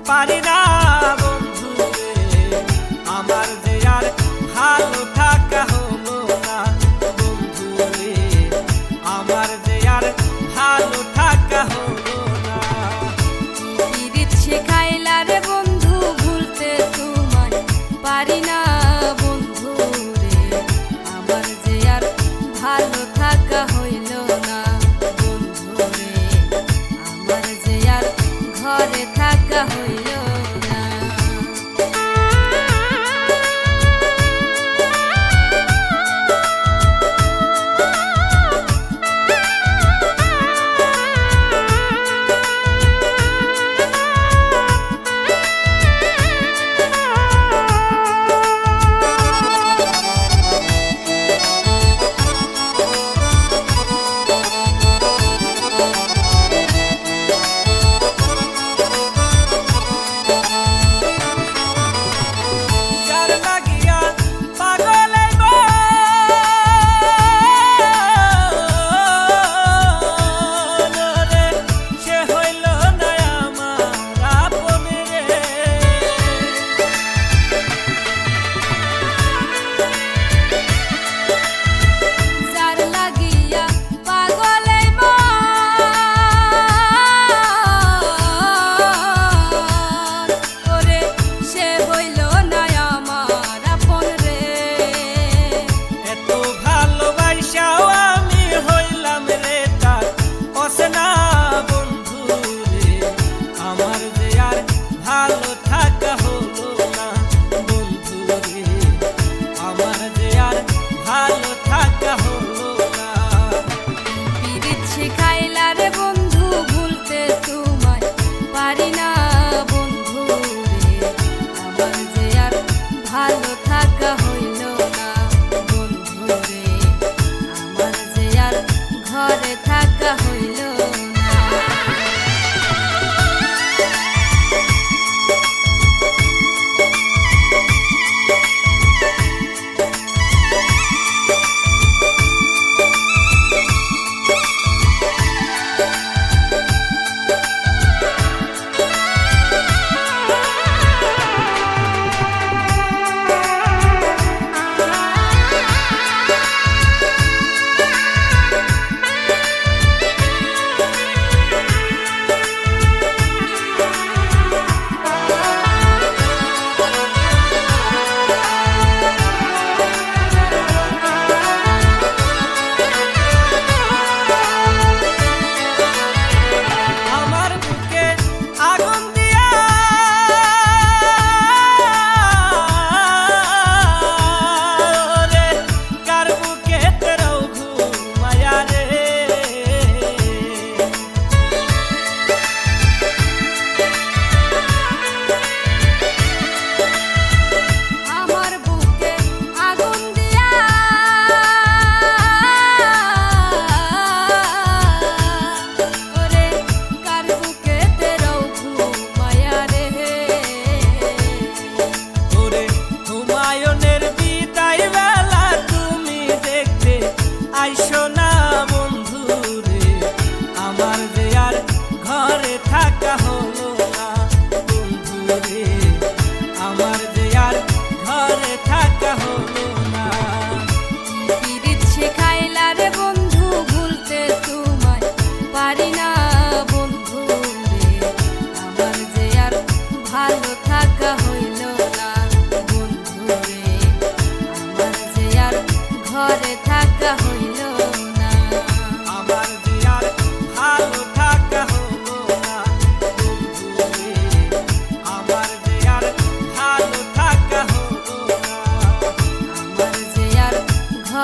পারি না বন্ধু রে, আমার যে আর ভালো থাকা হলো না বন্ধু রে, আমার যে আর ভালো থাকা হলো না। পীড়িত শেখাইলা রে বন্ধু ভুলতে তোমায় পারি না বন্ধু রে, আমার যে আর ভালো থাকা হইল না বন্ধু রে, আমার যে আর ঘরে থাকা হইল না। ভালো থাকা হলো না বন্ধু রে, আমার যে আর ভালো থাকা হলো না। পীড়িত শেখাইলা রে বন্ধু ভুলতে তোমায় পারি না বন্ধু রে, আমার যে আর ভালো থাকা হইল না বন্ধু রে, আমার যে আর ঘরে থাকা হইল না।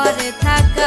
ঘরে থাকা